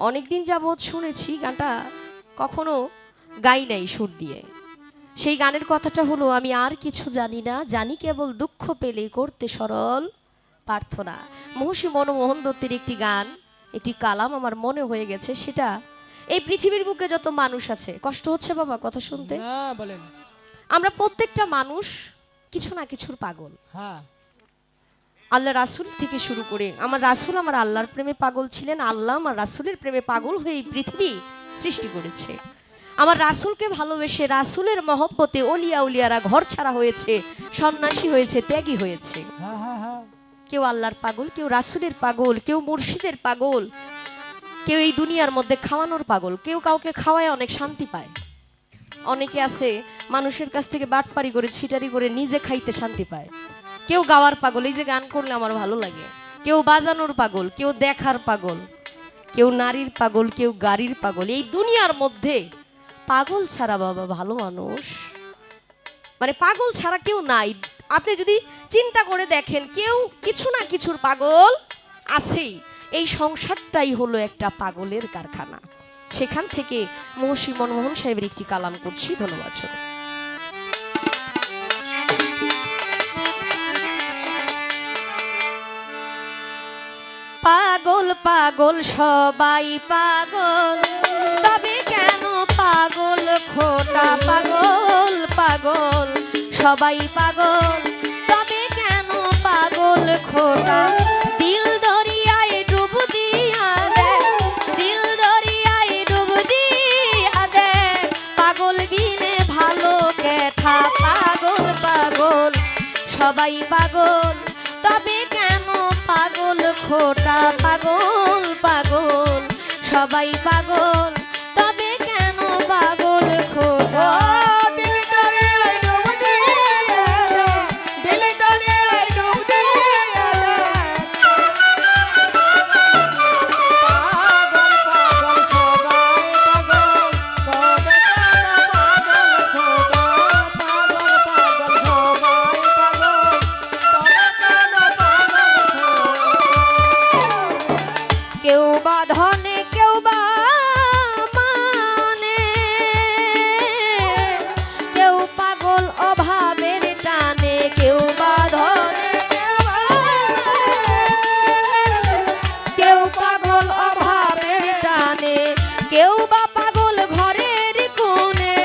অনেকদিন যাবৎ শুনেছি গানটা, কখনো গাই নাই সুর দিয়ে। সেই গানের কথাটা হলো, আমি আর কিছু জানি না, জানি কেবল দুঃখ পেলে করতে সরল প্রার্থনা। মহর্ষি মনমোহন দত্তের একটি গান, একটি কালাম আমার মনে হয়ে গেছে। সেটা এই পৃথিবীর বুকে যত মানুষ আছে, কষ্ট হচ্ছে বাবা কথা শুনতে? না বলেন। আমরা প্রত্যেকটা মানুষ কিছু না কিছুর পাগল। হ্যাঁ, আল্লাহ রাসূল থেকে শুরু করে আমার রাসূল আমার আল্লাহর প্রেমে পাগল ছিলেন, আল্লাহ আমার রাসূলের প্রেমে পাগল হয়ে এই পৃথিবী সৃষ্টি করেছে। আমার রাসূলকে ভালোবেসে রাসূলের মহব্বতে অলিয়া উলিয়ারা ঘর ছাড়া হয়েছে, সন্ন্যাসী হয়েছে, ত্যাগী হয়েছে। হ্যাঁ, হ্যাঁ, হ্যাঁ। কেউ আল্লাহর পাগল, কেউ রাসূলের পাগল, কেউ মুর্শিদের পাগল, কেউ এই দুনিয়ার মধ্যে খাওয়ানোর পাগল, কেউ কাউকে খাওয়ায় অনেক শান্তি পায়। অনেকে আছে মানুষের কাছ থেকে বাটপারি করে ছিটারি করে নিজে খাইতে শান্তি পায়। কেউ গাওয়ার পাগল, এই যে গান করলে আমার ভালো লাগে। কেউ বাজানোর পাগল, কেউ দেখার পাগল, কেউ নারীর পাগল, কেউ গাড়ির পাগল। এই দুনিয়ার মধ্যে পাগল ছাড়া বাবা ভালো মানুষ, মানে পাগল ছাড়া কেউ নাই। আপনি যদি চিন্তা করে দেখেন, কেউ কিছু না কিছুর পাগল আছেই। এই সংসারটাই হলো একটা পাগলের কারখানা। সেখান থেকে মহর্ষি মনমোহন সাহেবের একটি কালাম করছি। ধন্যবাদ। পাগল পাগল সবাই পাগল, তবে কেন পাগল খোটা? পাগল পাগল সবাই পাগল, তবে কেন পাগল খোটা? দিল দরিয়ায় ডুব দিয়া দে, দিল দরিয়ায় ডুব দিয়া দে, পাগল বিনে ভালো কেঠা? পাগল পাগল সবাই পাগল, তবে কেন পাগল খোটা? পাগল পাগল সবাই পাগল, তবে কেন পাগল খোটা? কেউ বা ধনে, কেউ বা মানে, কেউ পাগল অভাবের টানে। কেউ বা ধনে, কেউ পাগল অভাবের টানে, কেউ বা পাগল ঘরের কোণে,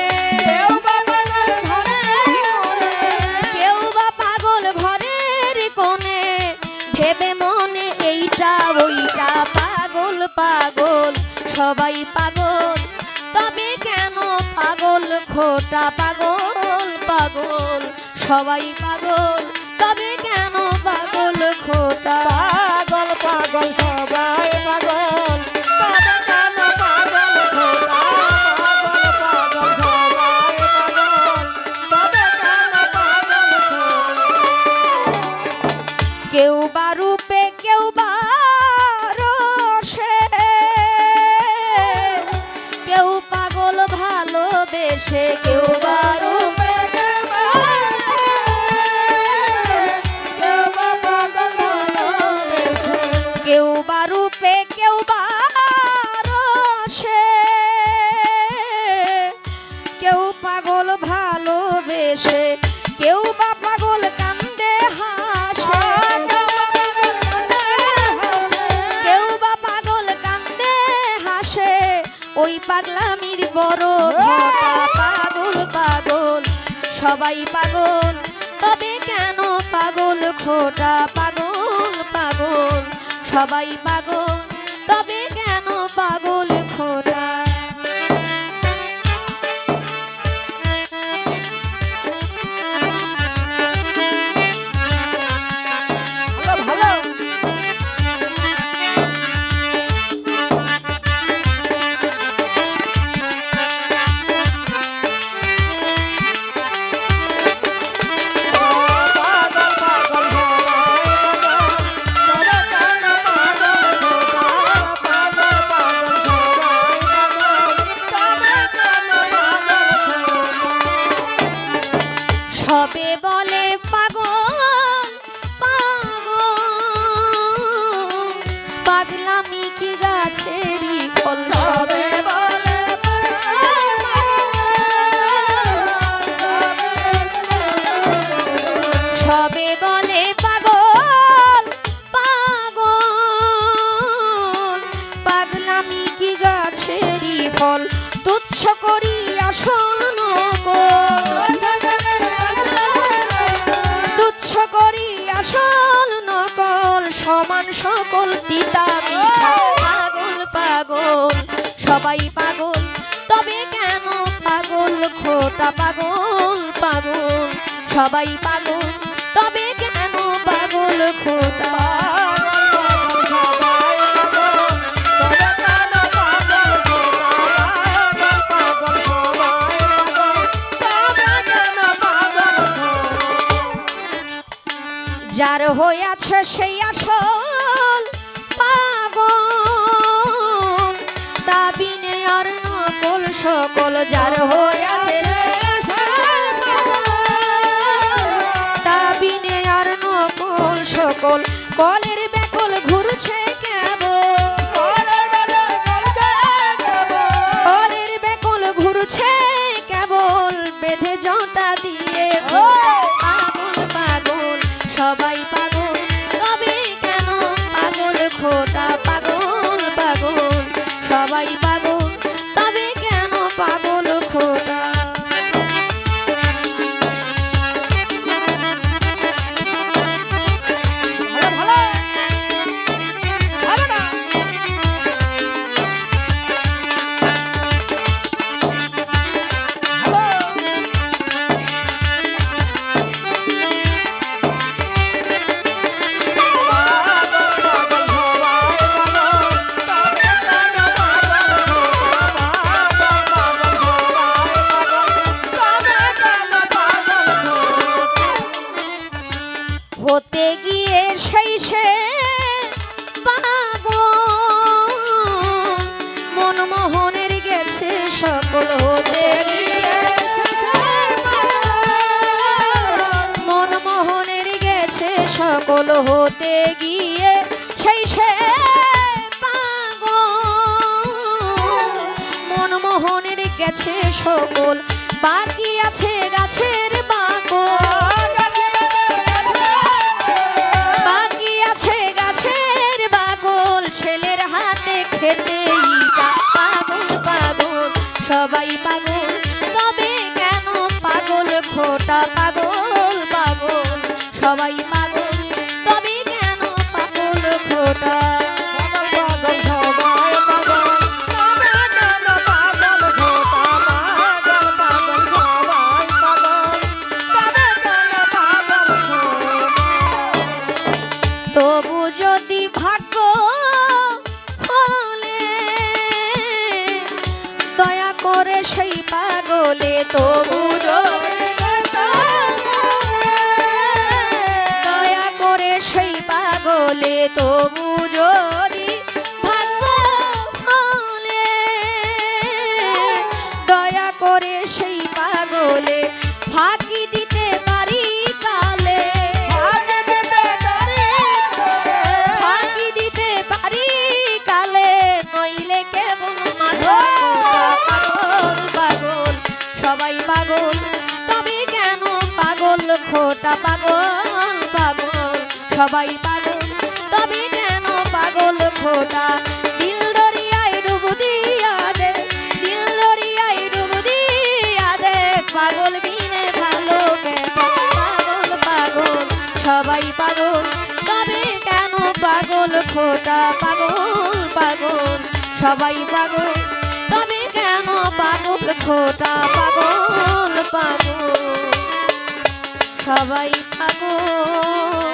কেউ বা পাগল ঘরের কোণে, ভেবে মনে এইটা ওইটা। পাগল পাগল সবাই পাগল, তবে কেন পাগল খোটা? পাগল পাগল সবাই পাগল, তবে কেন পাগল খোটা? পাগল পাগল সবাই পাগল, তবে কেন পাগল খোটা? পাগল পাগল সবাই পাগল, তবে কেন পাগল খোটা? কেউ বা রূপে, কেউ বা রসে, কেউ পাগল ভালোবেসে। কেউ বা রূপে, কেউ বা রূপে, কেউ বা রসে, কেউ পাগল ভালোবেসে, কেউ বা পাগল কান্দে হাসে, কেউ বা পাগল কান্দে হাসে, ওই পাগলামির বড় ঘটা। পাগল পাগল সবাই পাগল, তবে কেন পাগল খোটা? পাগল পাগল সবাই পাগল, তবে কেন পাগল খোটা? পাগল পাগল সবাই পাগল, তবে কেন পাগল খোটা? ফল তুচ্ছ করি আসল নকল, তুচ্ছ করি আসল নকল, সমান সকল তিতা মিঠা। পাগল পাগল সবাই পাগল, তবে কেন পাগল খোটা? পাগল পাগল সবাই পাগল, তবে কেন পাগল খোটা? যার হইয়াছে সেই আসল পাগল, তা বিনে আর নকল সকল। যার হইয়াছে তা বিনে আর নকল সকল, কলের বেকল ঘুরছে কেবল, কলের বেকল ঘুরছে কেবল, বেঁধে জটা দিয়ে। পাগল পাগল সবাই পাগল, তবে কেন পাগল খোটা? পাগল পাগল সবাই পাগল, তবে কেন পাগল খোটা? হতে গিয়ে সেই সে পাগল, মনমোহনের গেছে সকল। হতে গিয়ে মনমোহনের গেছে সকল, হতে গিয়ে সেই সে পাগল, মনমোহনের গেছে সকল। বাকি আছে গাছের বাকল, বাকি আছে গাছের বাকল, ছেলের হাতে খেতে ইটা। পাগল পাগল সবাই পাগল, তবে কেন পাগল খোটা? পাগল পাগল সবাই পাগল, তবে কেন পাগল খোটা? তবু যদি ভাগ্য ফলে দয়া করে সেই পাগলে, তবু দয়া করে সেই পাগলে, তবু যদি ভাগ্য ফলে দয়া করে সেই পাগলে, ফাঁকি দিতে পারি কালে, ফাঁকি দিতে পারি কালে, নইলে কেবল মাথা খোটা। পাগল পাগল সবাই পাগল, তবে কেন পাগল খোটা? পাগল পাগল সবাই পাগল, তবে কেন পাগল খোটা? দিল দরিয়ায় ডুব দিয়া দে, দিল দরিয়ায় ডুব দিয়া দে, পাগল বিনে ভালো কেন? পাগল পাগল সবাই পাগল, তবে কেন পাগল খোটা? পাগল পাগল সবাই পাগল, তবে কেন পাগল খোটা? পাগল পাগল সবাই পাগল।